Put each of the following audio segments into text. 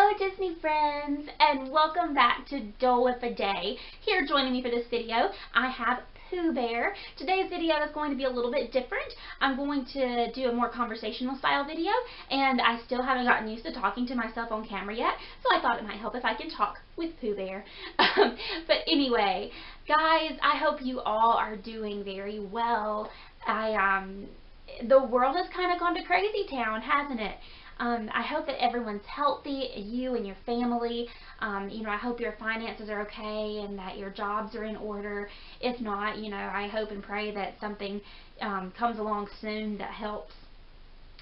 Hello Disney friends, and welcome back to Dole with a Day. Here joining me for this video, I have Pooh Bear. Today's video is going to be a little bit different. I'm going to do a more conversational style video, and I still haven't gotten used to talking to myself on camera yet, so I thought it might help if I can talk with Pooh Bear. But anyway, guys, I hope you all are doing very well. The world has kind of gone to crazy town, hasn't it? I hope that everyone's healthy, you and your family. I hope your finances are okay and that your jobs are in order. If not, I hope and pray that something comes along soon that helps.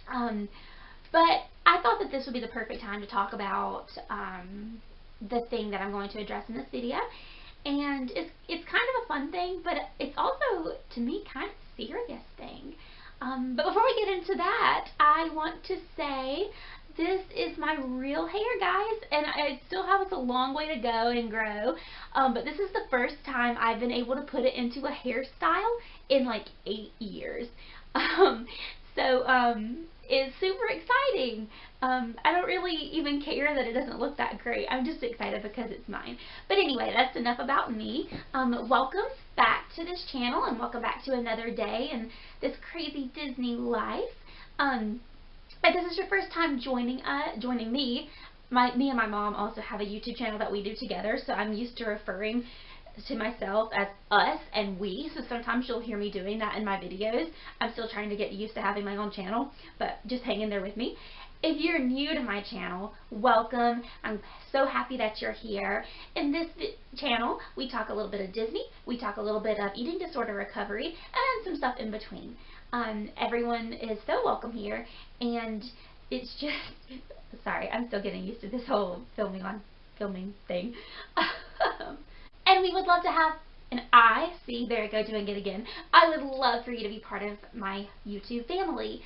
But I thought that this would be the perfect time to talk about the thing that I'm going to address in this video. And it's kind of a fun thing, but it's also, to me, kind of a serious thing. But before we get into that, I want to say this is my real hair, guys, and I still have a long way to go and grow, but this is the first time I've been able to put it into a hairstyle in like 8 years. It's super exciting. I don't really even care that it doesn't look that great. I'm just excited because it's mine. But anyway, that's enough about me. Welcome back to this channel, and welcome back to another day in this crazy Disney life. If this is your first time joining me, me and my mom also have a YouTube channel that we do together, so I'm used to referring to myself as us and we, so sometimes you'll hear me doing that in my videos. I'm still trying to get used to having my own channel, but just hang in there with me. If you're new to my channel, welcome. I'm so happy that you're here. In this channel, we talk a little bit of Disney, we talk a little bit of eating disorder recovery, and some stuff in between. Everyone is so welcome here, and it's just, sorry, I'm still getting used to this whole filming thing. And we would love to have there I go, doing it again. I would love for you to be part of my YouTube family.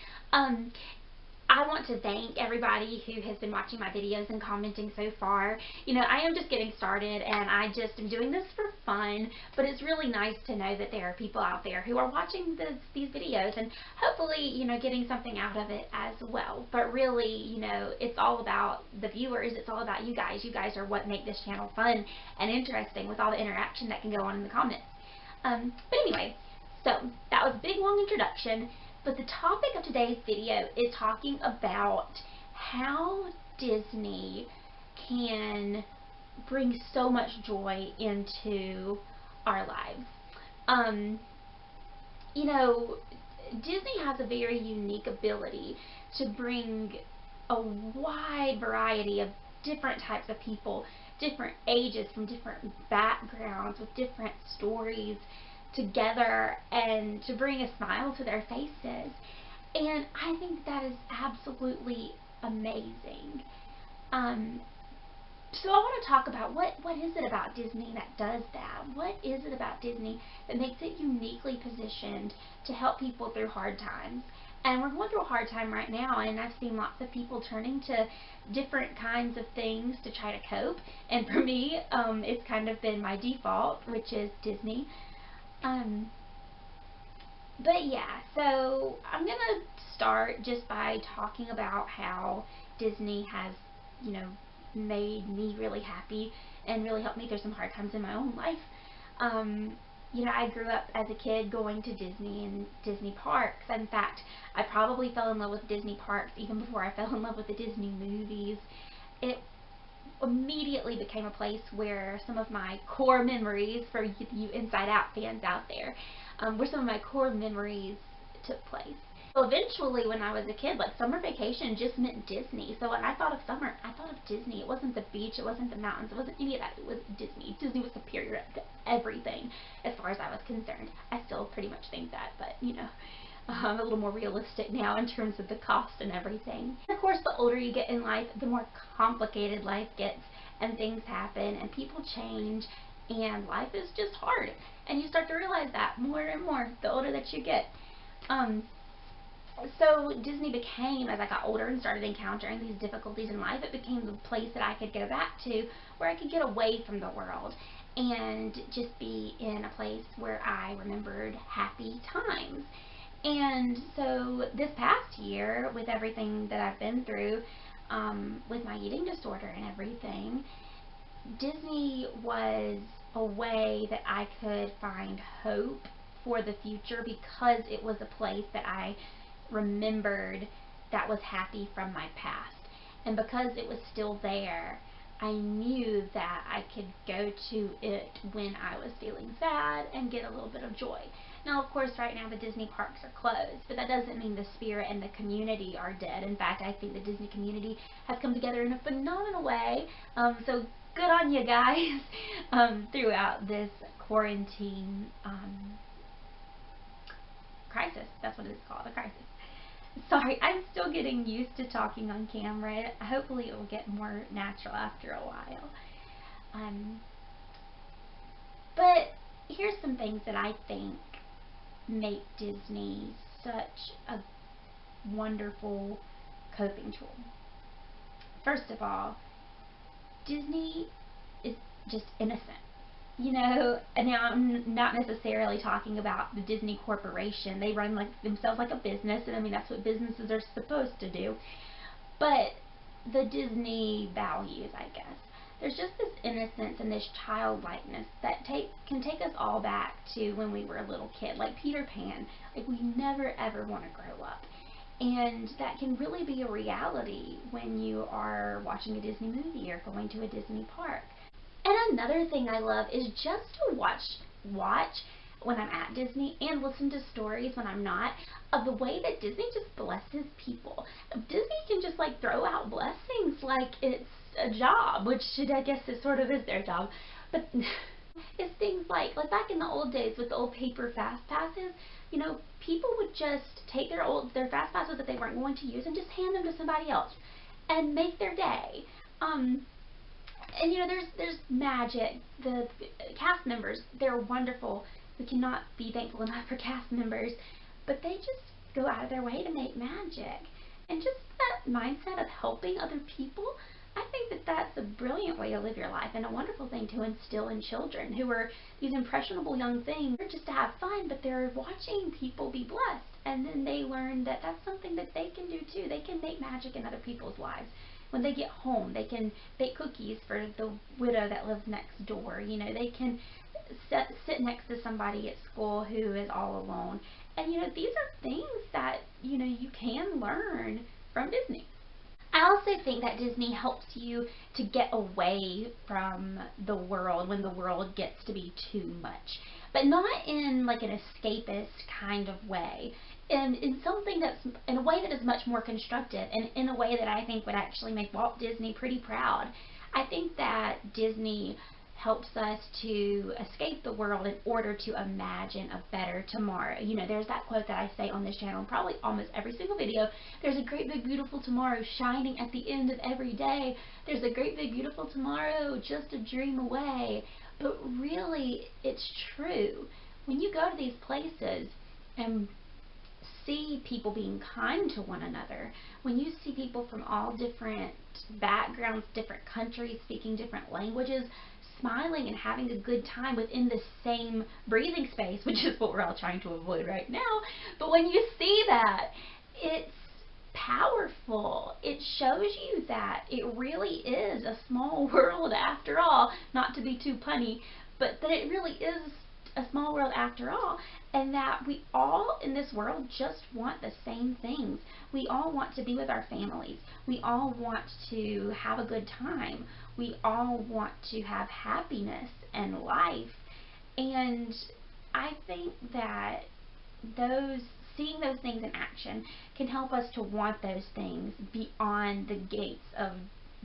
I want to thank everybody who has been watching my videos and commenting so far. I am just getting started, and I just am doing this for fun, but it's really nice to know that there are people out there who are watching these videos and hopefully, getting something out of it as well. But really, it's all about the viewers. It's all about you guys. You guys are what make this channel fun and interesting with all the interaction that can go on in the comments. But anyway, so that was a big, long introduction. But the topic of today's video is talking about how Disney can bring so much joy into our lives. Disney has a very unique ability to bring a wide variety of different types of people, different ages, from different backgrounds, with different stories together, and to bring a smile to their faces. And I think that is absolutely amazing. So I want to talk about what is it about Disney that does that? What is it about Disney that makes it uniquely positioned to help people through hard times? And we're going through a hard time right now, and I've seen lots of people turning to different kinds of things to try to cope. And for me, it's kind of been my default, which is Disney. But yeah, so I'm gonna start just by talking about how Disney has, made me really happy and really helped me through some hard times in my own life. I grew up as a kid going to Disney and Disney parks. In fact, I probably fell in love with Disney parks even before I fell in love with the Disney movies. It immediately became a place where some of my core memories, for you Inside Out fans out there, where some of my core memories took place. So eventually, when I was a kid, like, summer vacation just meant Disney. So when I thought of summer, I thought of Disney. It wasn't the beach, it wasn't the mountains, it wasn't any of that. It was Disney. Disney was superior to everything as far as I was concerned. I still pretty much think that, but I'm a little more realistic now in terms of the cost and everything. Of course, the older you get in life, the more complicated life gets, and things happen, and people change, and life is just hard. And you start to realize that more and more the older that you get. So Disney became, as I got older and started encountering these difficulties in life, it became the place that I could go back to, where I could get away from the world and just be in a place where I remembered happy times. And so this past year, with everything that I've been through, with my eating disorder and everything, Disney was a way that I could find hope for the future because it was a place that I remembered that was happy from my past. And because it was still there, I knew that I could go to it when I was feeling sad and get a little bit of joy. Now, of course, right now the Disney parks are closed, but that doesn't mean the spirit and the community are dead. In fact, I think the Disney community has come together in a phenomenal way. So good on you guys throughout this quarantine crisis. That's what it's called, a crisis. Sorry, I'm still getting used to talking on camera. Hopefully it will get more natural after a while. But here's some things that I think make Disney such a wonderful coping tool. First of all, Disney is just innocent. You know, and now I'm not necessarily talking about the Disney Corporation. They run like themselves like a business, and I mean that's what businesses are supposed to do. But the Disney values, I guess. There's just this innocence and this childlikeness that can take us all back to when we were a little kid, like Peter Pan. Like we never ever want to grow up. And that can really be a reality when you are watching a Disney movie or going to a Disney park. And another thing I love is just to watch when I'm at Disney and listen to stories when I'm not, of the way that Disney just blesses people. Disney can just like throw out blessings like it's a job, which I guess it sort of is their job. But it's things like back in the old days with the old paper fast passes, you know, people would just take their fast passes that they weren't going to use and just hand them to somebody else and make their day. And you know, there's magic. The cast members, they're wonderful. We cannot be thankful enough for cast members, but they just go out of their way to make magic. And just that mindset of helping other people, I think that that's a brilliant way to live your life and a wonderful thing to instill in children who are these impressionable young things. They're just to have fun, but they're watching people be blessed, and then they learn that that's something that they can do too. They can make magic in other people's lives. When they get home, they can bake cookies for the widow that lives next door. You know, they can sit next to somebody at school who is all alone. And, you know, these are things that, you know, you can learn from Disney. I also think that Disney helps you to get away from the world when the world gets to be too much. But not in like an escapist kind of way. And in something that's, in a way that is much more constructive, and in a way that I think would actually make Walt Disney pretty proud. I think that Disney helps us to escape the world in order to imagine a better tomorrow. You know, there's that quote that I say on this channel, probably almost every single video. There's a great big beautiful tomorrow shining at the end of every day. There's a great big beautiful tomorrow just a dream away. But really, it's true. When you go to these places and see people being kind to one another, when you see people from all different backgrounds, different countries, speaking different languages, smiling and having a good time within the same breathing space, which is what we're all trying to avoid right now, but when you see that, it's powerful. It shows you that it really is a small world after all, not to be too punny, but that it really is a small world after all, and that we all in this world just want the same things. We all want to be with our families. We all want to have a good time. We all want to have happiness and life. And I think that seeing those things in action can help us to want those things beyond the gates of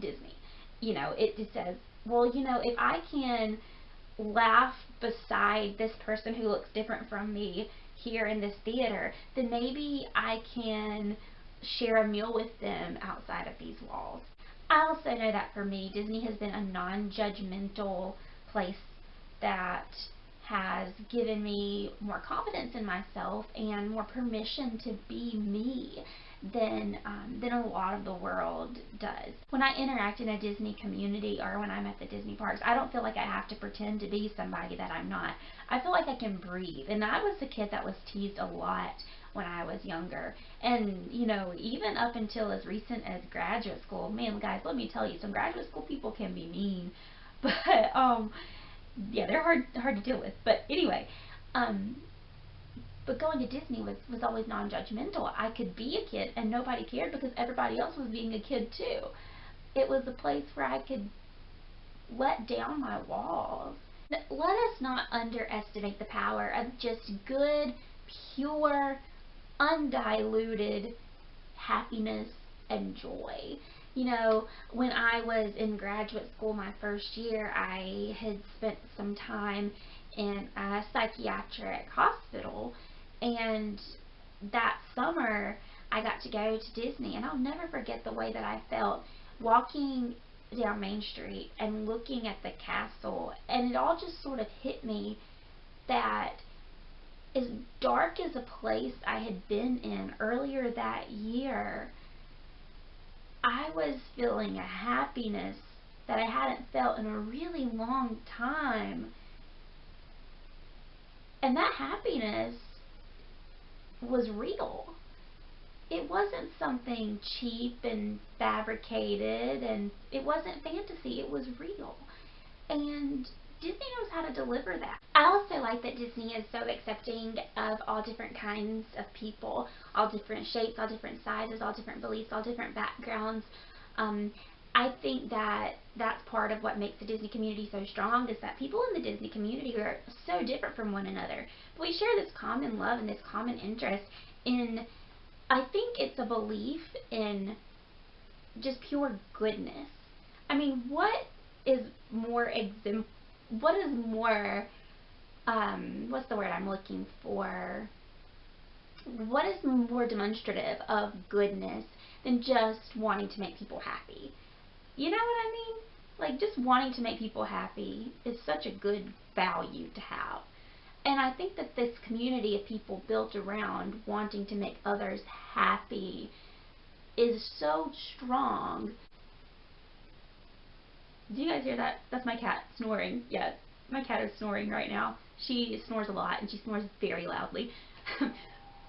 Disney. You know, it just says, well, you know, if I can laugh beside this person who looks different from me here in this theater, then maybe I can share a meal with them outside of these walls. I also know that for me, Disney has been a non-judgmental place that has given me more confidence in myself and more permission to be me. than a lot of the world does. When I interact in a Disney community or when I'm at the Disney parks, I don't feel like I have to pretend to be somebody that I'm not. I feel like I can breathe. And I was a kid that was teased a lot when I was younger. And, you know, even up until as recent as graduate school, man, guys, let me tell you, some graduate school people can be mean. But, yeah, they're hard to deal with. But anyway, but going to Disney was always non-judgmental. I could be a kid and nobody cared because everybody else was being a kid too. It was a place where I could let down my walls. Let us not underestimate the power of just good, pure, undiluted happiness and joy. You know, when I was in graduate school my first year, I had spent some time in a psychiatric hospital, and that summer I got to go to Disney, and I'll never forget the way that I felt walking down Main Street and looking at the castle, and it all just sort of hit me that as dark as a place I had been in earlier that year, I was feeling a happiness that I hadn't felt in a really long time. And that happiness was real. It wasn't something cheap and fabricated, and it wasn't fantasy. It was real. And Disney knows how to deliver that. I also like that Disney is so accepting of all different kinds of people, all different shapes, all different sizes, all different beliefs, all different backgrounds. I think that that's part of what makes the Disney community so strong, is that people in the Disney community are so different from one another. But we share this common love and this common interest in, I think it's a belief in just pure goodness. I mean, what is more what's the word I'm looking for? What is more demonstrative of goodness than just wanting to make people happy? You know what I mean? Like, just wanting to make people happy is such a good value to have. And I think that this community of people built around wanting to make others happy is so strong. Do you guys hear that? That's my cat snoring. Yeah, my cat is snoring right now. She snores a lot, and she snores very loudly.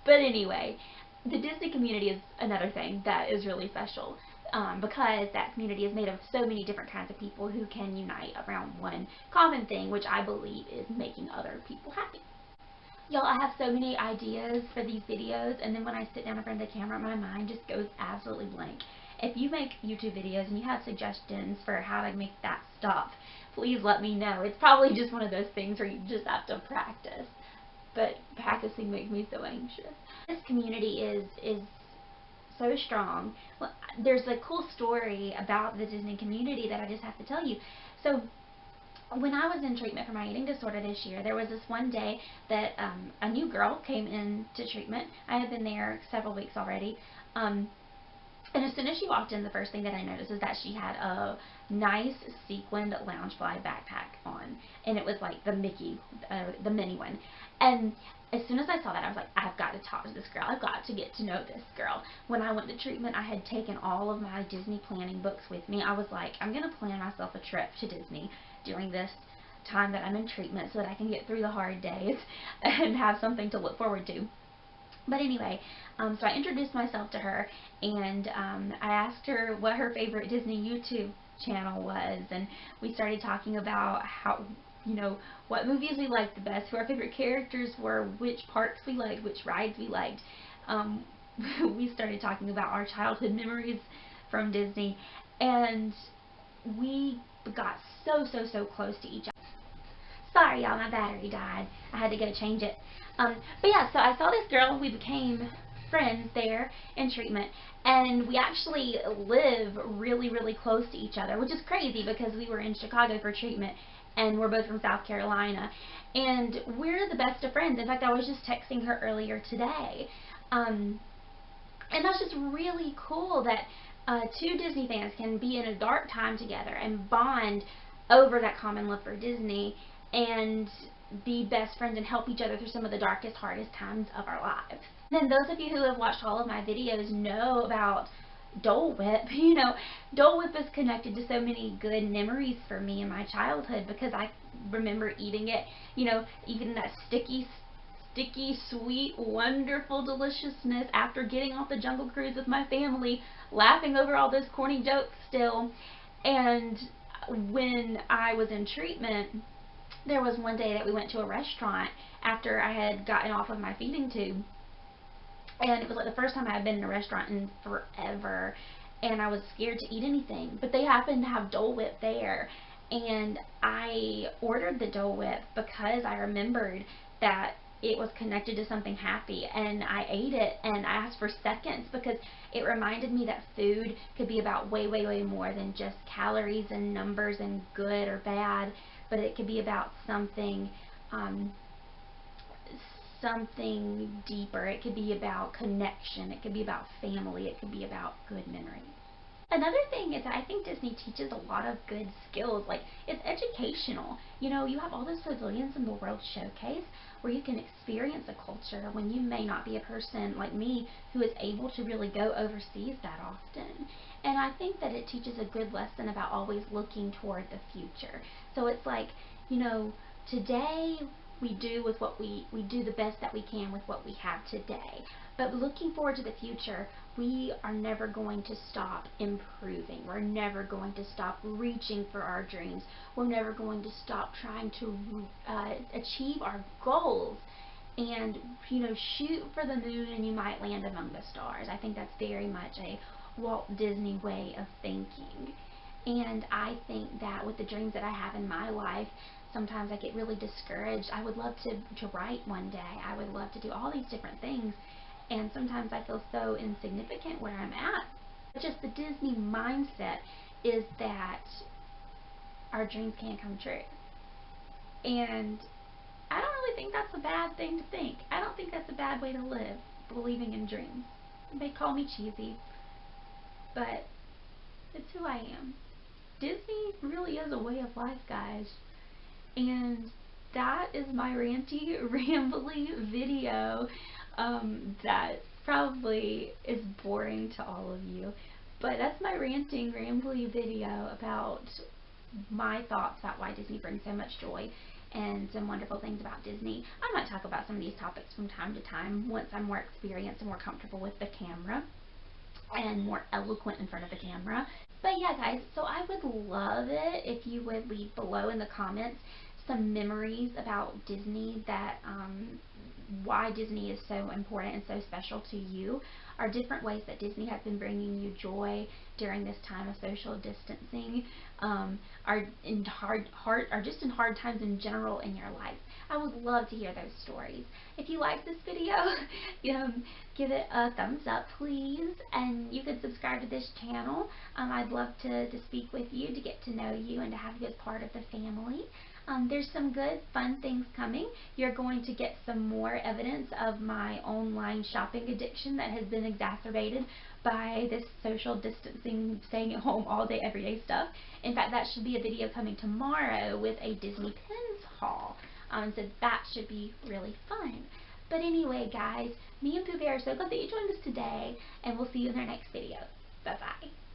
But anyway, the Disney community is another thing that is really special. Because that community is made of so many different kinds of people who can unite around one common thing, which I believe is making other people happy. Y'all, I have so many ideas for these videos, and then when I sit down in front of the camera, my mind just goes absolutely blank. If you make YouTube videos and you have suggestions for how to make that stop, please let me know. It's probably just one of those things where you just have to practice. But practicing makes me so anxious. This community is so strong. Well, there's a cool story about the Disney community that I just have to tell you. So when I was in treatment for my eating disorder this year, there was this one day that a new girl came into treatment. I had been there several weeks already. And as soon as she walked in, the first thing that I noticed is that she had a nice sequined Loungefly backpack on. And it was like the Mickey, the mini one. And as soon as I saw that, I was like, I've got to talk to this girl. I've got to get to know this girl. When I went to treatment, I had taken all of my Disney planning books with me. I was like, I'm going to plan myself a trip to Disney during this time that I'm in treatment so that I can get through the hard days and have something to look forward to. But anyway, so I introduced myself to her, and I asked her what her favorite Disney YouTube channel was, and we started talking about how, you know, what movies we liked the best, who our favorite characters were, which parks we liked, which rides we liked. We started talking about our childhood memories from Disney, and we got so close to each other. Sorry, y'all, my battery died. I had to go change it. But yeah, so I saw this girl. We became friends there in treatment, and we actually live really close to each other, which is crazy because we were in Chicago for treatment, and we're both from South Carolina, and we're the best of friends. In fact, I was just texting her earlier today, and that's just really cool that two Disney fans can be in a dark time together and bond over that common love for Disney and be best friends and help each other through some of the darkest, hardest times of our lives. Then those of you who have watched all of my videos know about Dole Whip. You know, Dole Whip is connected to so many good memories for me in my childhood because I remember eating it, you know, even that sticky, sweet, wonderful deliciousness after getting off the Jungle Cruise with my family, laughing over all those corny jokes still. And when I was in treatment, there was one day that we went to a restaurant after I had gotten off of my feeding tube, and it was like the first time I had been in a restaurant in forever, and I was scared to eat anything, but they happened to have Dole Whip there, and I ordered the Dole Whip because I remembered that it was connected to something happy, and I ate it, and I asked for seconds because it reminded me that food could be about way more than just calories and numbers and good or bad, but it could be about um, something deeper. It could be about connection. It could be about family. It could be about good memories. Another thing is that I think Disney teaches a lot of good skills. Like, it's educational. You know, you have all those pavilions in the World Showcase where you can experience a culture when you may not be a person like me who is able to really go overseas that often. And I think that it teaches a good lesson about always looking toward the future. So it's like, you know, today we do with what we do the best that we can with what we have today. But looking forward to the future, we are never going to stop improving. We're never going to stop reaching for our dreams. We're never going to stop trying to achieve our goals. And, you know, shoot for the moon and you might land among the stars. I think that's very much a Walt Disney way of thinking. And I think that with the dreams that I have in my life, sometimes I get really discouraged. I would love to write one day. I would love to do all these different things. And sometimes I feel so insignificant where I'm at. But just the Disney mindset is that our dreams can come true. And I don't really think that's a bad thing to think. I don't think that's a bad way to live, believing in dreams. They call me cheesy, but it's who I am. Disney really is a way of life, guys. And that is my ranty, rambly video that probably is boring to all of you. But that's my ranting, rambly video about my thoughts about why Disney brings so much joy and some wonderful things about Disney. I might talk about some of these topics from time to time once I'm more experienced and more comfortable with the camera and more eloquent in front of the camera. But yeah, guys, so I would love it if you would leave below in the comments some memories about Disney that why Disney is so important and so special to you, are different ways that Disney has been bringing you joy during this time of social distancing, are just in hard times in general in your life. I would love to hear those stories. If you like this video, give it a thumbs up, please, and you could subscribe to this channel. I'd love to speak with you, to get to know you, and to have you as part of the family. There's some good, fun things coming. You're going to get some more evidence of my online shopping addiction that has been exacerbated by this social distancing, staying at home all day, every day stuff. In fact, that should be a video coming tomorrow with a Disney Pins haul. So that should be really fun. But anyway, guys, me and Pooh Bear are so glad that you joined us today, and we'll see you in our next video. Bye-bye.